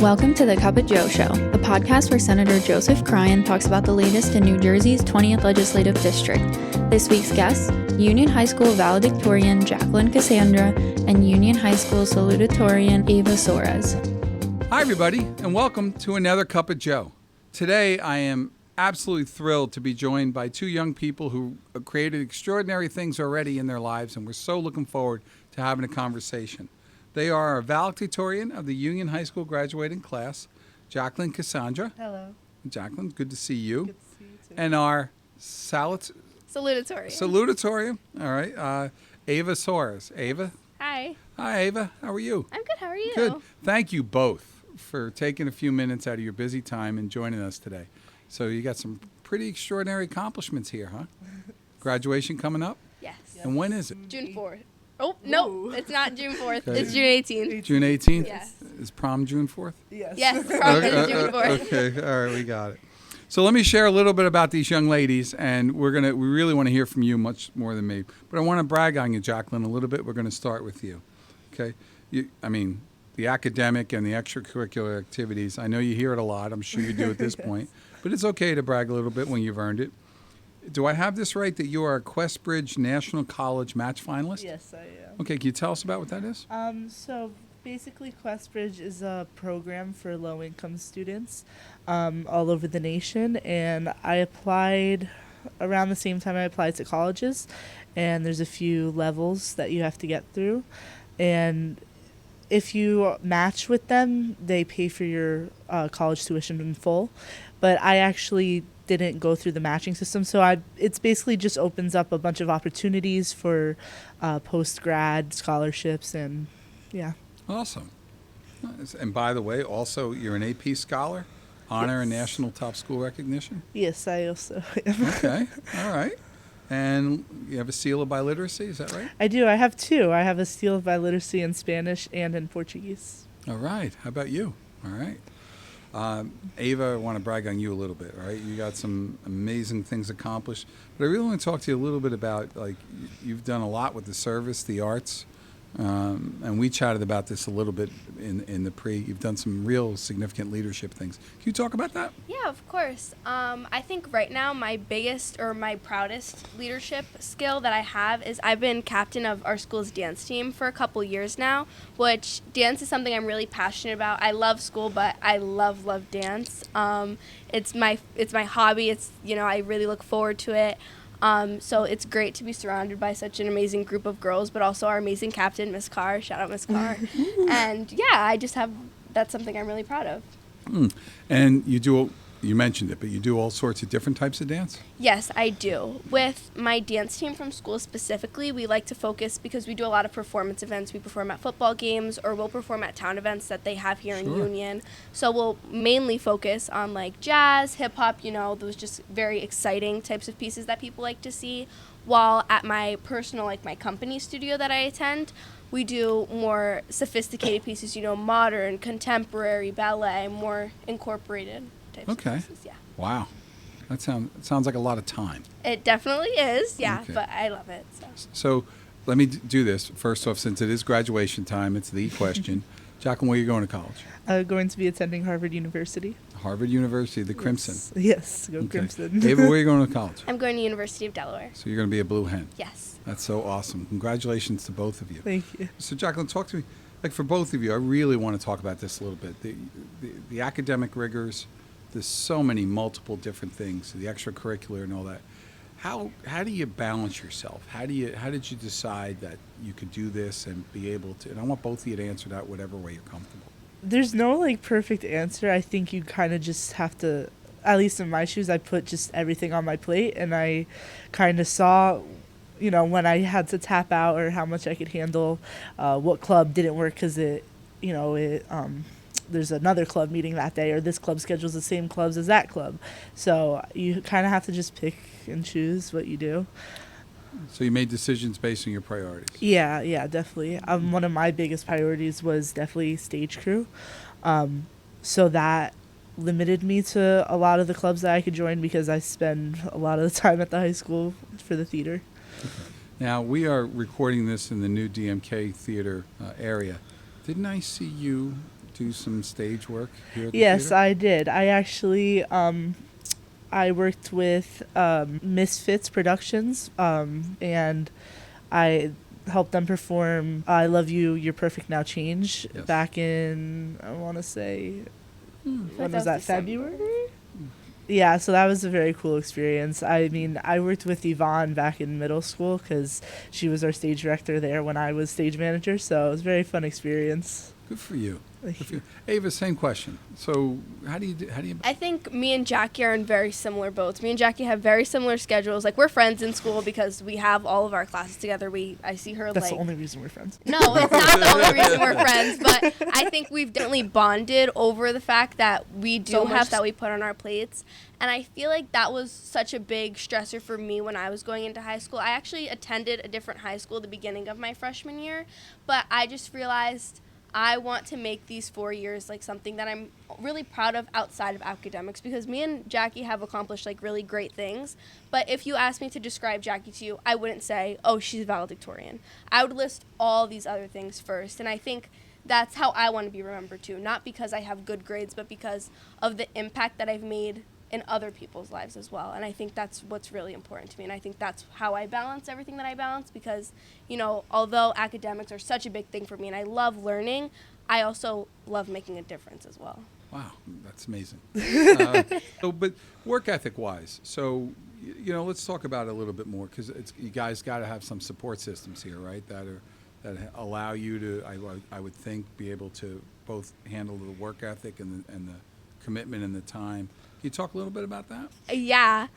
Welcome to the Cup of Joe Show, a podcast where Senator Joseph Cryan talks about the latest in New Jersey's 20th Legislative District. This week's guests, Union High School Valedictorian Jacklyn Cassandra and Union High School Salutatorian Ava Soares. Hi, everybody, and welcome to another Cup of Joe. Today, I am absolutely thrilled to be joined by two young people who have created extraordinary things already in their lives, and we're so looking forward to having a conversation. They are our valedictorian of the Union High School graduating class, Jacklyn Cassandra. Hello. Jacklyn, good to see you. Good to see you too. And our Salutatorian. All right. Ava Soares. Ava? Hi. Hi, Ava. How are you? I'm good. How are you? Good. Thank you both for taking a few minutes out of your busy time and joining us today. So you got some pretty extraordinary accomplishments here, huh? Graduation coming up? Yes. And when is it? June 4th. Oh, no, Ooh. it's not June 4th. Okay. It's June 18th. June 18th? Yes. Is prom June 4th? Yes. Yes, prom is June 4th. Okay, all right, we got it. So let me share a little bit about these young ladies, and we really want to hear from you much more than me. But I want to brag on you, Jacklyn, a little bit. We're going to start with you. Okay? The academic and the extracurricular activities, I know you hear it a lot. I'm sure you do at this point. But it's okay to brag a little bit when you've earned it. Do I have this right that you are a QuestBridge National College match finalist? Yes, I am. Okay, can you tell us about what that is? So basically, QuestBridge is a program for low-income students all over the nation, and I applied around the same time I applied to colleges, and there's a few levels that you have to get through, and if you match with them, they pay for your college tuition in full, but I actually didn't go through the matching system, so it's basically just opens up a bunch of opportunities for post-grad scholarships, and yeah. Awesome. And by the way, also you're an AP scholar, honor and national top school recognition? Yes, I also am. Okay, all right. And you have a seal of biliteracy, is that right? I do. I have two. I have a seal of biliteracy in Spanish and in Portuguese. All right. How about you? All right. Ava, I want to brag on you a little bit, all right? You got some amazing things accomplished. But I really want to talk to you a little bit about, you've done a lot with the service, the arts. And we chatted about this a little bit in the pre. You've done some real significant leadership things. Can you talk about that? Yeah, of course. I think right now my biggest or my proudest leadership skill that I have is I've been captain of our school's dance team for a couple years now, which dance is something I'm really passionate about. I love school, but I love dance. It's my hobby. It's, I really look forward to it. So it's great to be surrounded by such an amazing group of girls, but also our amazing captain, Miss Carr. Shout out, Miss Carr. And yeah, that's something I'm really proud of. And you mentioned it, but you do all sorts of different types of dance? Yes, I do. With my dance team from school specifically, we like to focus because we do a lot of performance events. We perform at football games, or we'll perform at town events that they have here in Union. So we'll mainly focus on jazz, hip hop, those just very exciting types of pieces that people like to see. While at my personal, my company studio that I attend, we do more sophisticated pieces, modern, contemporary, ballet, more incorporated types of pieces, yeah. Wow. That sounds like a lot of time. It definitely is, yeah, Okay. but I love it. So let me do this. First off, since it is graduation time, it's the question. Jacklyn, where are you going to college? I'm going to be attending Harvard University. Harvard University, the Crimson. Yes, go Okay. Crimson. Ava, where are you going to college? I'm going to University of Delaware. So you're going to be a blue hen. Yes. That's so awesome. Congratulations to both of you. Thank you. So Jacklyn, talk to me. For both of you, I really want to talk about this a little bit. The academic rigors, there's so many multiple different things, the extracurricular and all that. How do you balance yourself? How did you decide that you could do this and be able to? And I want both of you to answer that whatever way you're comfortable. There's no perfect answer. I think you kind of just have to, at least in my shoes, I put just everything on my plate, and I kind of saw, when I had to tap out or how much I could handle, what club didn't work because there's another club meeting that day, or this club schedules the same clubs as that club. So you kind of have to just pick and choose what you do. So you made decisions based on your priorities. Yeah, definitely. One of my biggest priorities was definitely stage crew. So that limited me to a lot of the clubs that I could join because I spend a lot of the time at the high school for the theater. Okay. Now, we are recording this in the new DMK theater area. Didn't I see you do some stage work here at the Yes, theater? I did. I actually I worked with Misfits Productions, and I helped them perform "I Love You, You're Perfect Now, Change" Yes. back in, I want to say, when was that? December. February. Yeah, so that was a very cool experience. I mean, I worked with Yvonne back in middle school because she was our stage director there when I was stage manager. So it was a very fun experience. Good for you. Good Thank for you. Ava, same question. So how do you I think me and Jackie are in very similar boats. Me and Jackie have very similar schedules. Like, we're friends in school because we have all of our classes together. I see her That's like... the only reason we're friends. No, it's not the only reason we're friends, but I think we've definitely bonded over the fact that we do So have much- that we put on our plates. And I feel like that was such a big stressor for me when I was going into high school. I actually attended a different high school at the beginning of my freshman year, but I just realized I want to make these 4 years like something that I'm really proud of outside of academics, because me and Jackie have accomplished like really great things. But if you asked me to describe Jackie to you, I wouldn't say, oh, she's valedictorian. I would list all these other things first. And I think that's how I want to be remembered too, not because I have good grades, but because of the impact that I've made in other people's lives as well. And I think that's what's really important to me. And I think that's how I balance everything that I balance, because, you know, although academics are such a big thing for me and I love learning, I also love making a difference as well. Wow, that's amazing. But work ethic wise, so, you know, let's talk about it a little bit more, because you guys got to have some support systems here, right, that allow you to, I would think, be able to both handle the work ethic and the commitment and the time. Can you talk a little bit about that? Yeah.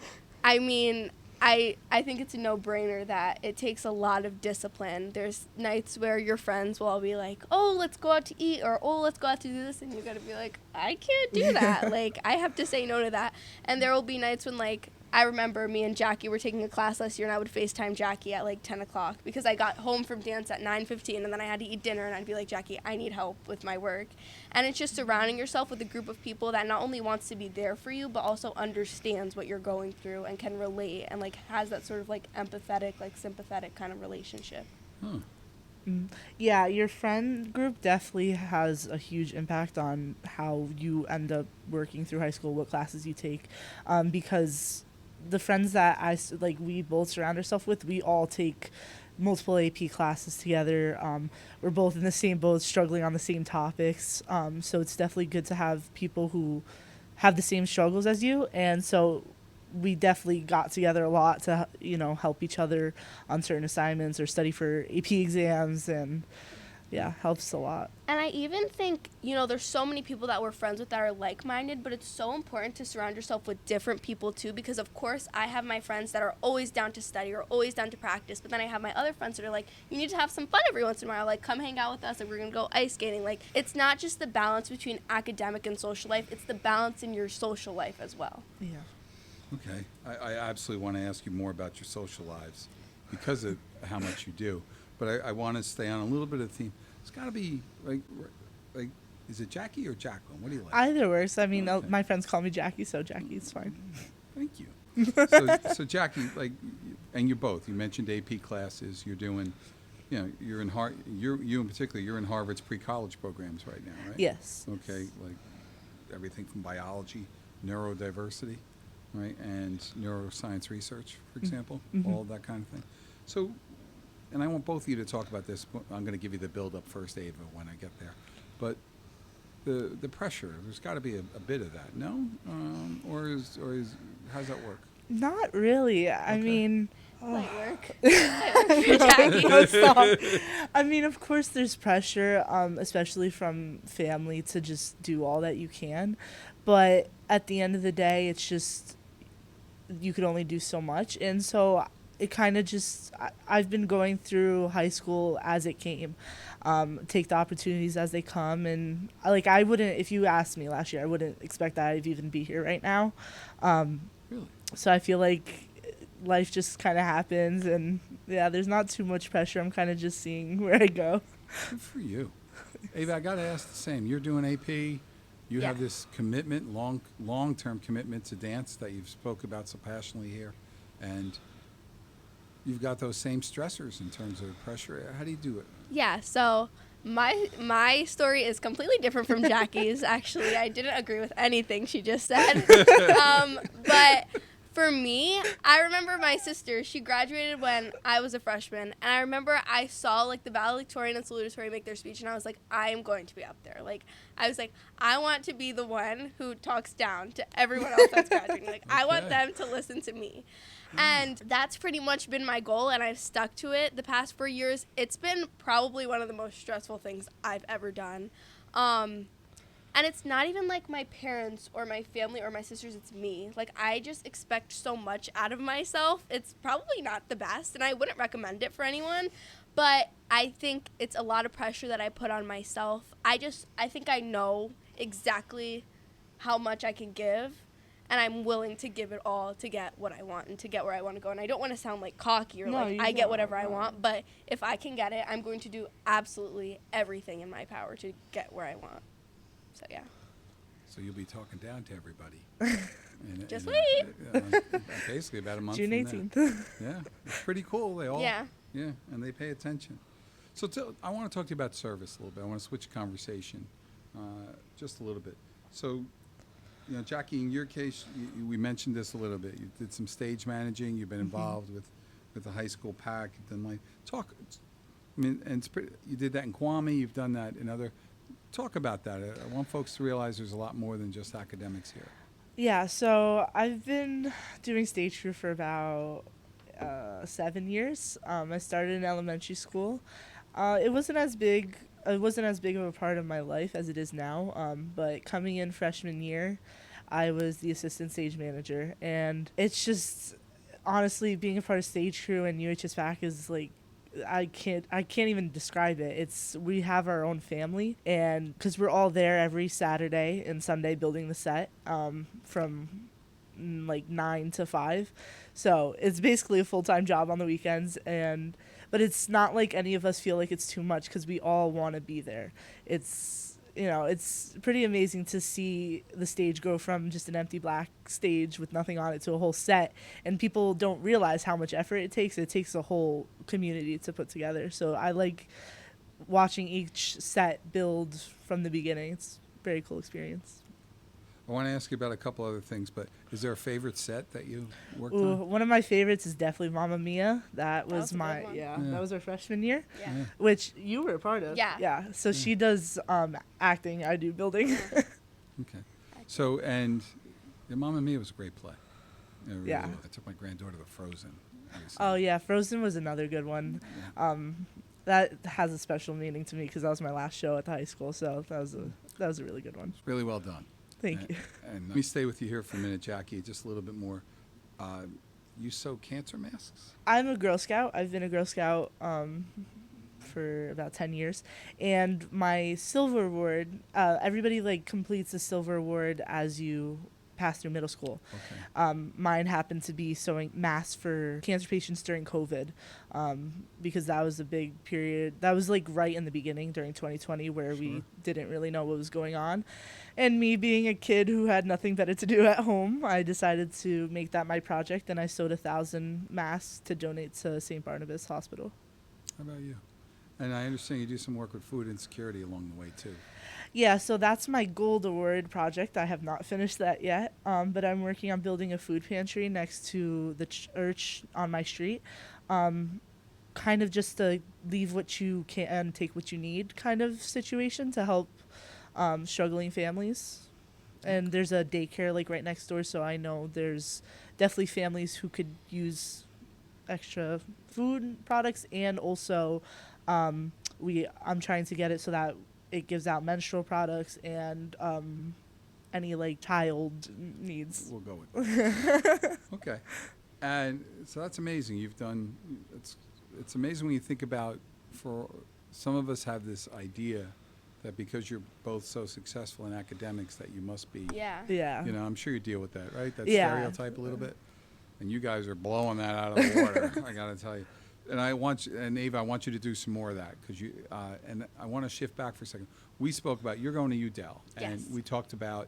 I mean, I think it's a no-brainer that it takes a lot of discipline. There's nights where your friends will all be like, oh, let's go out to eat, or oh, let's go out to do this, and you got to be like, I can't do that. Like, I have to say no to that. And there will be nights when, like, I remember me and Jackie were taking a class last year, and I would FaceTime Jackie at like 10 o'clock because I got home from dance at 9:15, and then I had to eat dinner, and I'd be like, Jackie, I need help with my work. And it's just surrounding yourself with a group of people that not only wants to be there for you, but also understands what you're going through and can relate, and like has that sort of like empathetic, like sympathetic kind of relationship. Huh. Yeah, your friend group definitely has a huge impact on how you end up working through high school, what classes you take, because the friends that we both surround ourselves with, we all take multiple AP classes together. We're both in the same boat, struggling on the same topics. So it's definitely good to have people who have the same struggles as you. And so we definitely got together a lot to, help each other on certain assignments or study for AP exams, and yeah, helps a lot. And I even think, there's so many people that we're friends with that are like-minded, but it's so important to surround yourself with different people too, because of course I have my friends that are always down to study or always down to practice, but then I have my other friends that are like, you need to have some fun every once in a while, like come hang out with us, like we're gonna go ice skating. Like, it's not just the balance between academic and social life, it's the balance in your social life as well. Yeah. Okay. I absolutely want to ask you more about your social lives because of how much you do. But I want to stay on a little bit of the theme. It's got to be, like, is it Jackie or Jacklyn? What do you like? Either works. I mean, Okay. my friends call me Jackie, so Jackie's fine. Thank you. So Jackie, and you both, you mentioned AP classes. You're doing, you're in you in particular, you're in Harvard's pre-college programs right now, right? Yes. Okay, like everything from biology, neurodiversity, right, and neuroscience research, for example, all of that kind of thing. So, and I want both of you to talk about this. I'm going to give you the build-up first, Ava, when I get there. But the pressure, there's got to be a bit of that, no? Or is how's that work? Not really. I Okay. mean, Light work. Light work for Jackie. no, stop. I mean, of course, there's pressure, especially from family, to just do all that you can. But at the end of the day, it's just you could only do so much, and so it kind of just I've been going through high school as it came, take the opportunities as they come, and I wouldn't, if you asked me last year, I wouldn't expect that I'd even be here right now. Really? So I feel like life just kind of happens, and yeah, there's not too much pressure. I'm kind of just seeing where I go. Good for you. Ava, I got to ask the same. You're doing AP. You have Yeah. this commitment, long-term commitment to dance that you've spoke about so passionately here, and you've got those same stressors in terms of pressure. How do you do it? Yeah, so My story is completely different from Jackie's. Actually, I didn't agree with anything she just said. But for me, I remember my sister. She graduated when I was a freshman, and I remember I saw like the valedictorian and salutatorian make their speech, and I was like, I am going to be up there. Like, I was like, I want to be the one who talks down to everyone else that's graduating. Like, I want them to listen to me. And that's pretty much been my goal, and I've stuck to it the past 4 years. It's been probably one of the most stressful things I've ever done. And it's not even like my parents or my family or my sisters, it's me. Like, I just expect so much out of myself. It's probably not the best, and I wouldn't recommend it for anyone. But I think it's a lot of pressure that I put on myself. I think I know exactly how much I can give, and I'm willing to give it all to get what I want and to get where I want to go. And I don't want to sound like cocky or I get whatever I want, but if I can get it, I'm going to do absolutely everything in my power to get where I want. So, yeah. So you'll be talking down to everybody. Just wait. Basically about a month June from 18th. now. Yeah, it's pretty cool. They all, Yeah. Yeah, and they pay attention. So I want to talk to you about service a little bit. I want to switch conversation just a little bit. So, you know, Jackie, in your case, we mentioned this a little bit. You did some stage managing. You've been involved with the high school pack. You've done and it's pretty, you did that in Kwame. You've done that in other. Talk about that. I want folks to realize there's a lot more than just academics here. Yeah, so I've been doing stage crew for about 7 years. I started in elementary school. It wasn't as big of a part of my life as it is now. But coming in freshman year, I was the assistant stage manager, and it's just honestly being a part of stage crew and UHS PAC is like. I can't even describe it. We have our own family, and because we're all there every Saturday and Sunday building the set from like 9 to 5, so it's basically a full-time job on the weekends. But it's not like any of us feel like it's too much because we all want to be there. It's pretty amazing to see the stage go from just an empty black stage with nothing on it to a whole set, and people don't realize how much effort it takes. It takes a whole community to put together. So I like watching each set build from the beginning. It's a very cool experience. I want to ask you about a couple other things, but is there a favorite set that you worked on? One of my favorites is definitely Mamma Mia. That was a good my one. that was our freshman year, Yeah. which you were a part of. Yeah. So she does acting, I do building. Okay. So, and Mamma Mia was a great play. It really Yeah. was. I took my granddaughter to Frozen. Oh yeah, Frozen was another good one. That has a special meaning to me because that was my last show at the high school. So that was a really good one. Really well done. Thank you. And let me stay with you here for a minute, Jackie, just a little bit more. You sew cancer masks? I'm a Girl Scout. I've been a Girl Scout for about 10 years. And my silver award, everybody like completes the silver award as you pass through middle school. Okay. Mine happened to be sewing masks for cancer patients during COVID, because that was a big period. That was like right in the beginning during 2020 where we didn't really know what was going on. And me being a kid who had nothing better to do at home, I decided to make that my project, and I sewed 1,000 masks to donate to St. Barnabas Hospital. How about you? And I understand you do some work with food insecurity along the way, too. Yeah, so that's my Gold Award project. I have not finished that yet, but I'm working on building a food pantry next to the church on my street, kind of just to leave what you can and take what you need kind of situation to help struggling families. And there's a daycare like right next door, so I know there's definitely families who could use extra food products, and also I'm trying to get it so that it gives out menstrual products and any like child needs. We'll go with that. Okay. And so that's amazing. It's amazing when you think about, for some of us have this idea that because you're both so successful in academics that you must be, Yeah. you know, I'm sure you deal with that, right? That Yeah. stereotype a little bit. And you guys are blowing that out of the water, I got to tell you. And Ava, I want you to do some more of that, because and I want to shift back for a second. We spoke about, you're going to UDEL, and Yes. we talked about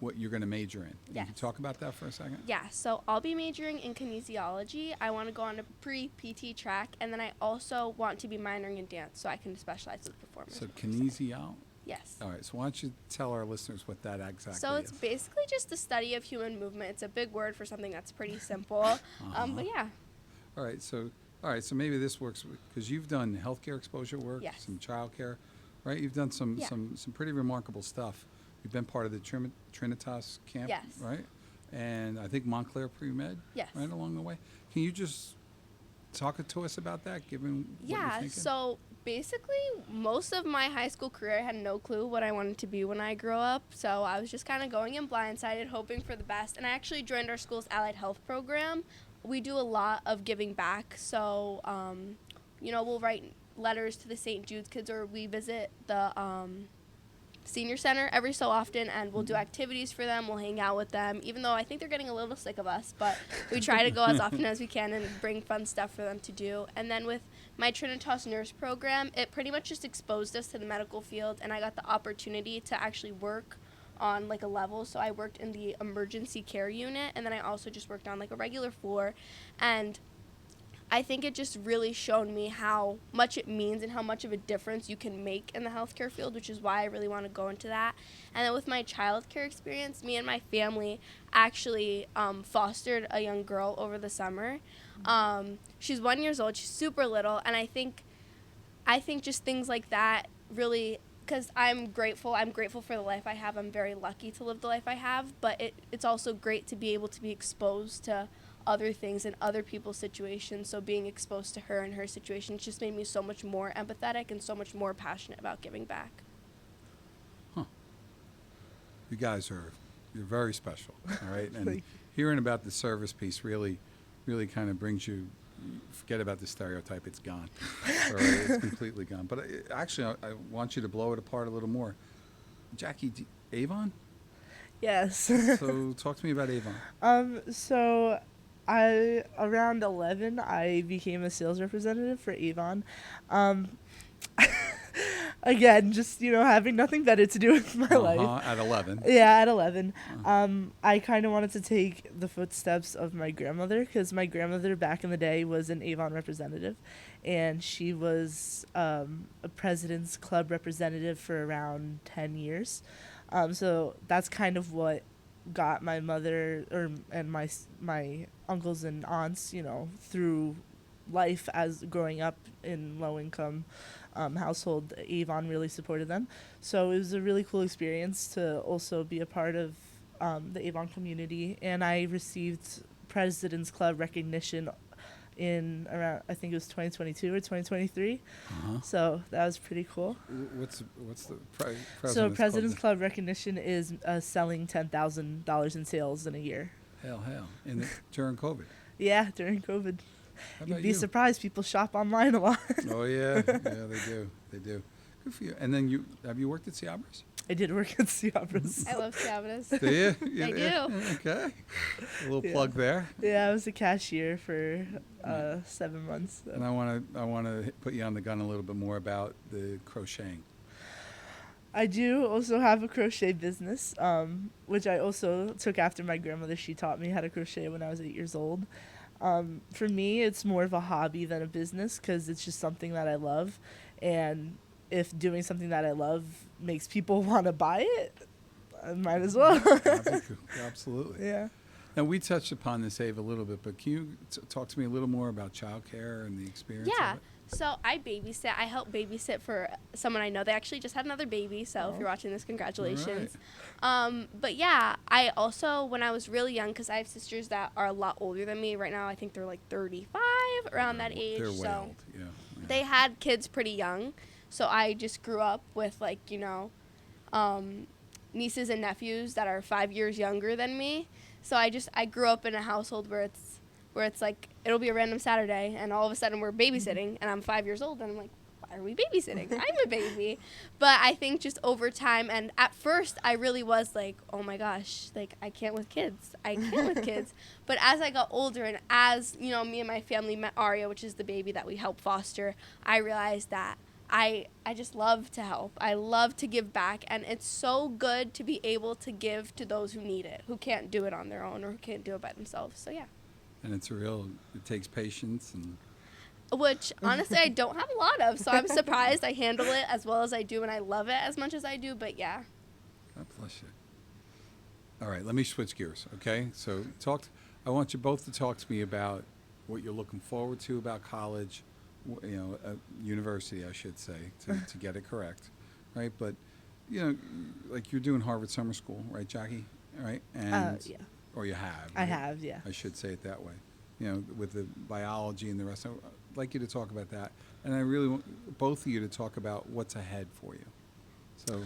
what you're going to major in. Yes. Can you talk about that for a second? Yeah, so I'll be majoring in kinesiology. I want to go on a pre-PT track, and then I also want to be minoring in dance so I can specialize with performance. So kinesiology? Yes. All right, so why don't you tell our listeners what that exactly So it's is? basically just the study of human movement. It's a big word for something that's pretty simple. But yeah. All right, so maybe this works because you've done healthcare exposure work, Yes. some childcare, right? You've done some Yeah. some pretty remarkable stuff. You've been part of the Trinitas camp, Yes. right? And I think Montclair Pre-Med, Yes. right along the way. Can you just talk to us about that, given what you're Yeah, thinking? so basically most of my high school career I had no clue what I wanted to be when I grew up. So I was just kind of going in blindsided, hoping for the best. And I actually joined our school's allied health program. We do a lot of giving back. So, we'll write letters to the St. Jude's kids, or we visit the senior center every so often, and we'll do activities for them. We'll hang out with them, even though I think they're getting a little sick of us, but we try to go as often as we can and bring fun stuff for them to do. And then with my Trinitas nurse program, it pretty much just exposed us to the medical field, and I got the opportunity to actually work on like a level. So I worked in the emergency care unit, and then I also just worked on like a regular floor. And I think it just really showed me how much it means and how much of a difference you can make in the healthcare field, which is why I really want to go into that. And then with my childcare experience, me and my family actually fostered a young girl over the summer. She's 1 year old. She's super little, and I think just things like that really, because I'm grateful for the life I have. I'm very lucky to live the life I have, but it's also great to be able to be exposed to other things in other people's situations. So being exposed to her and her situation just made me so much more empathetic and so much more passionate about giving back. You guys you're very special, all right? And hearing about the service piece really kind of brings you, forget about the stereotype, it's gone. All right, it's completely gone. But actually, I want you to blow it apart a little more. Jackie, Avon? Yes. So talk to me about Avon. So around 11, I became a sales representative for Avon. Again, just, having nothing better to do with my life. At 11. Yeah, at 11. I kind of wanted to take the footsteps of my grandmother, because my grandmother back in the day was an Avon representative, and she was a President's Club representative for around 10 years. So that's kind of what got my mother and my uncles and aunts, through life as growing up in low-income household. Avon really supported them. So it was a really cool experience to also be a part of the Avon community. And I received President's Club recognition in around, I think it was 2022 or 2023. So that was pretty cool. What's the President's So President's Club? Club recognition is selling $10,000 in sales in a year. Hell. During COVID. Yeah, during COVID. How You'd about be you? surprised, people shop online a lot. Oh, yeah. Yeah, they do. Good for you. And then have you worked at Soares? I did work at Ciabras. I love Soares. Do you? I do. Okay. A little Yeah. plug there. Yeah, I was a cashier for 7 months. So. And I want to put you on the gun a little bit more about the crocheting. I do also have a crochet business, which I also took after my grandmother. She taught me how to crochet when I was 8 years old. For me, it's more of a hobby than a business, because it's just something that I love. And if doing something that I love makes people want to buy it, I might as well. Absolutely. Yeah. Now, we touched upon this, Ava, a little bit, but can you talk to me a little more about childcare and the experience Yeah. of it? So I babysit. I help babysit for someone I know. They actually just had another baby, so if you're watching this, congratulations. But yeah, I also, when I was really young, because I have sisters that are a lot older than me. Right now, I think they're like 35, around that age. They're way so old, yeah. they had kids pretty young. So I just grew up with nieces and nephews that are 5 years younger than me. So I grew up in a household where it's like, it'll be a random Saturday, and all of a sudden we're babysitting, and I'm 5 years old, and I'm like, why are we babysitting? I'm a baby. But I think just over time, and at first I really was like, oh my gosh, like, I can't with kids. But as I got older, and as, me and my family met Aria, which is the baby that we help foster, I realized that I just love to help. I love to give back, and it's so good to be able to give to those who need it, who can't do it on their own or who can't do it by themselves. So yeah. And it takes patience and. Which honestly I don't have a lot of, so I'm surprised I handle it as well as I do, and I love it as much as I do. But yeah. God bless you. All right, let me switch gears, okay? So I want you both to talk to me about what you're looking forward to about college, university, I should say, to get it correct, right? But, like you're doing Harvard Summer School, right, Jackie? Right? And, yeah. Or you have. I right? have, yeah. I should say it that way. With the biology and the rest. I'd like you to talk about that. And I really want both of you to talk about what's ahead for you. So.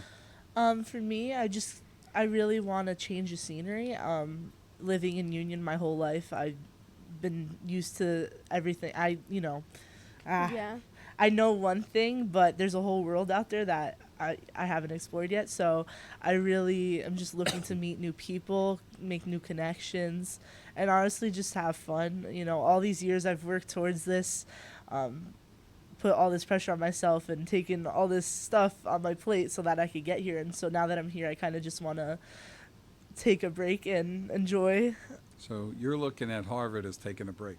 For me, I really want to change the scenery. Living in Union my whole life, I've been used to everything. Yeah. I know one thing, but there's a whole world out there that I haven't explored yet. So I'm just looking to meet new people, make new connections, and honestly just have fun. All these years I've worked towards this, put all this pressure on myself and taken all this stuff on my plate so that I could get here. And so now that I'm here, I kind of just want to take a break and enjoy. So you're looking at Harvard as taking a break.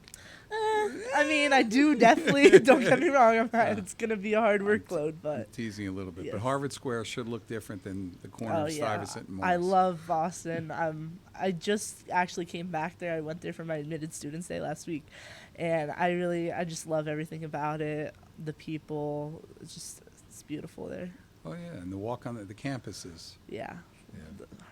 I do definitely. Don't get me wrong. It's going to be a hard workload, but I'm teasing a little bit. Yes. But Harvard Square should look different than the corner of Stuyvesant and Morris. I love Boston. I just actually came back there. I went there for my admitted students day last week, and I just love everything about it. The people, it's beautiful there. Oh yeah, and the walk on the campuses. Yeah.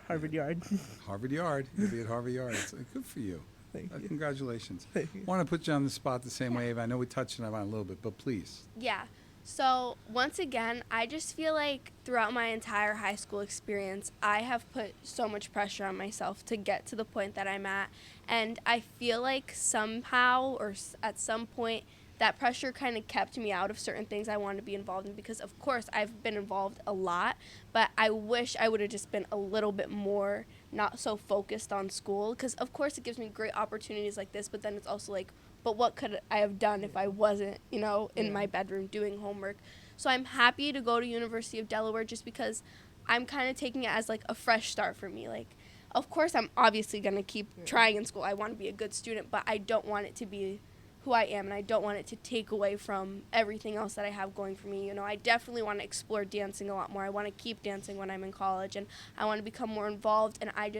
Harvard Yard. Harvard Yard. You'll be at Harvard Yard. It's good for you. Thank you. Congratulations. Thank you. I want to put you on the spot the same way, Ava. I know we touched on it a little bit, but please. Yeah. So once again, I just feel like throughout my entire high school experience, I have put so much pressure on myself to get to the point that I'm at. And I feel like somehow or at some point, that pressure kind of kept me out of certain things I wanted to be involved in, because of course I've been involved a lot, but I wish I would have just been a little bit more not so focused on school, because of course it gives me great opportunities like this, but then it's also like, but what could I have done if I wasn't, in my bedroom doing homework? So I'm happy to go to University of Delaware just because I'm kind of taking it as like a fresh start for me. Like, of course I'm obviously going to keep trying in school. I want to be a good student, but I don't want it to be who I am, and I don't want it to take away from everything else that I have going for me. I definitely want to explore dancing a lot more. I want to keep dancing when I'm in college, and I want to become more involved, and I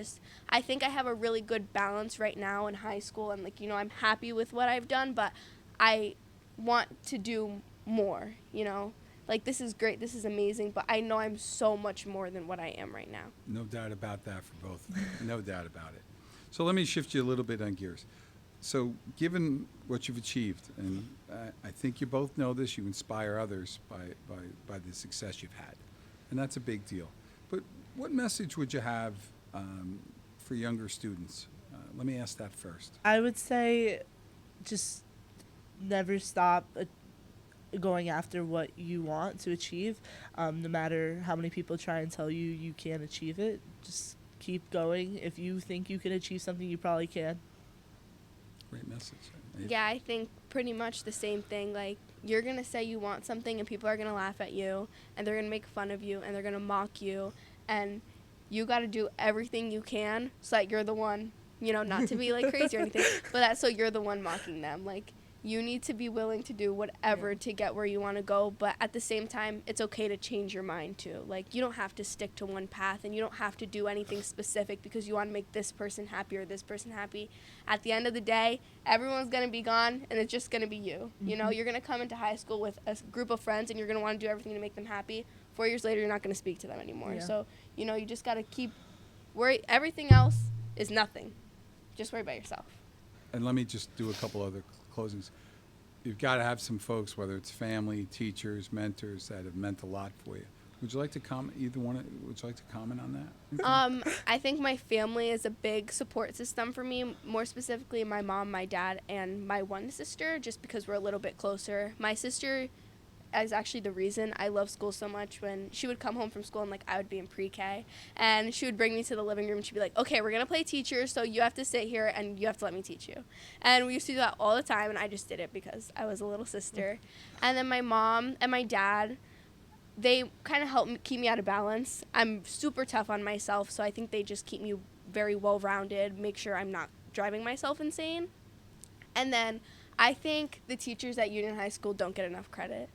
think I have a really good balance right now in high school, and I'm happy with what I've done, but I want to do more, this is great, this is amazing, but I know I'm so much more than what I am right now. No doubt about that for both of you. No doubt about it. So let me shift you a little bit on gears. So given what you've achieved, and I think you both know this, you inspire others by the success you've had. And that's a big deal. But what message would you have for younger students? Let me ask that first. I would say just never stop going after what you want to achieve. No matter how many people try and tell you you can't achieve it, just keep going. If you think you can achieve something, you probably can. Great message. Yeah, I think pretty much the same thing. Like, you're going to say you want something and people are going to laugh at you and they're going to make fun of you and they're going to mock you, and you got to do everything you can so that you're the one, not to be like crazy or anything, but that's so you're the one mocking them. Like, you need to be willing to do whatever to get where you want to go, but at the same time, it's okay to change your mind too. Like, you don't have to stick to one path, and you don't have to do anything specific because you want to make this person happy or this person happy. At the end of the day, everyone's going to be gone, and it's just going to be you. Mm-hmm. You're going to come into high school with a group of friends, and you're going to want to do everything to make them happy. 4 years later, you're not going to speak to them anymore. Yeah. So, you just got to keep worry. Everything else is nothing. Just worry about yourself. And let me just do a couple other closings. You've got to have some folks, whether it's family, teachers, mentors, that have meant a lot for you. Would you like to comment? Would you like to comment on that? I think my family is a big support system for me. More specifically, my mom, my dad, and my one sister. Just because we're a little bit closer. My sister is actually the reason I love school so much. When she would come home from school and, like, I would be in pre-K, and she would bring me to the living room and she'd be like, okay, we're going to play teacher, so you have to sit here and you have to let me teach you. And we used to do that all the time, and I just did it because I was a little sister. And then my mom and my dad, they kind of help keep me out of balance. I'm super tough on myself, so I think they just keep me very well-rounded, make sure I'm not driving myself insane. And then I think the teachers at Union High School don't get enough credit.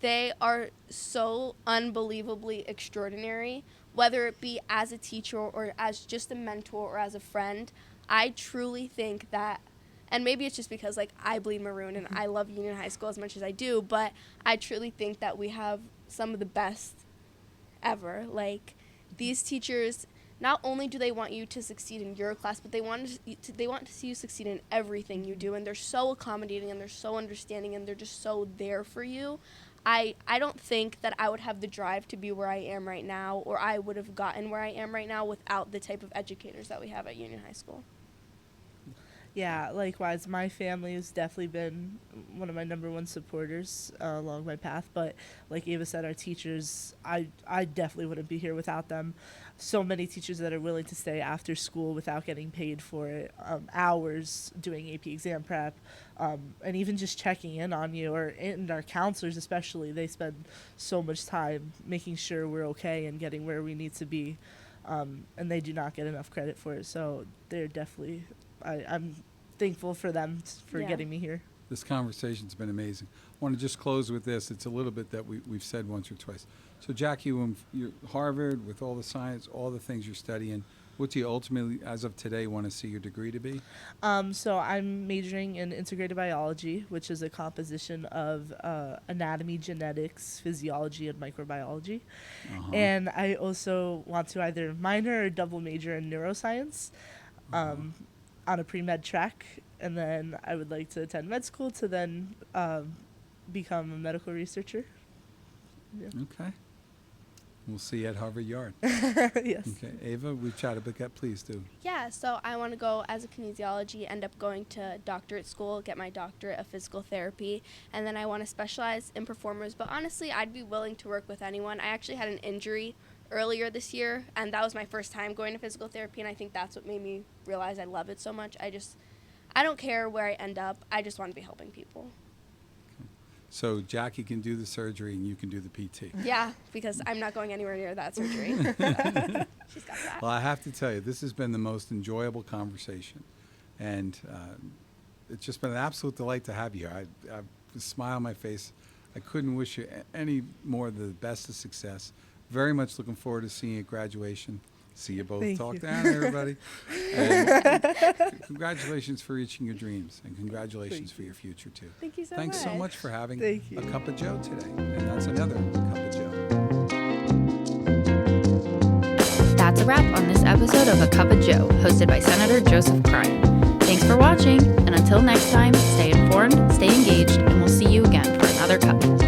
They are so unbelievably extraordinary, whether it be as a teacher or as just a mentor or as a friend. I truly think that, and maybe it's just because, like, I bleed maroon and I love Union High School as much as I do, but I truly think that we have some of the best ever. Like, these teachers, not only do they want you to succeed in your class, but they want to see you succeed in everything you do, and they're so accommodating and they're so understanding and they're just so there for you. I don't think that I would have the drive to be where I am right now, or I would have gotten where I am right now without the type of educators that we have at Union High School. Yeah, likewise. My family has definitely been one of my number one supporters along my path. But like Ava said, our teachers, I definitely wouldn't be here without them. So many teachers that are willing to stay after school without getting paid for it, hours doing AP exam prep, and even just checking in on you, and our counselors especially. They spend so much time making sure we're okay and getting where we need to be, and they do not get enough credit for it. So they're definitely... I'm thankful for them for getting me here. This conversation's been amazing. I want to just close with this. It's a little bit that we've said once or twice. So, Jackie, when you're Harvard, with all the science, all the things you're studying, what do you ultimately, as of today, want to see your degree to be? So I'm majoring in integrated biology, which is a composition of anatomy, genetics, physiology, and microbiology. Uh-huh. And I also want to either minor or double major in neuroscience. On a pre-med track, and then I would like to attend med school to then become a medical researcher. Yeah. Okay. We'll see you at Harvard Yard. Yes. Okay. Ava, we've chatted about that. Please do. Yeah, so I want to go as a kinesiology, end up going to doctorate school, get my doctorate of physical therapy, and then I want to specialize in performers. But honestly, I'd be willing to work with anyone. I actually had an injury earlier this year, and that was my first time going to physical therapy, and I think that's what made me realize I love it so much. I don't care where I end up. I just want to be helping people. Okay. So Jackie can do the surgery and you can do the PT. Yeah, because I'm not going anywhere near that surgery. She's got that. Well, I have to tell you, this has been the most enjoyable conversation, and it's just been an absolute delight to have you here. I have a smile on my face. I couldn't wish you any more the best of success. Very much looking forward to seeing you at graduation. See you both. Talk down, everybody. And congratulations for reaching your dreams, and congratulations for your future, too. Thank you so Thanks much. so much for having Thank a you. cup of Joe today. And that's another cup of Joe. That's a wrap on this episode of A Cup of Joe, hosted by Senator Joseph Cryan. Thanks for watching, and until next time, stay informed, stay engaged, and we'll see you again for another cup.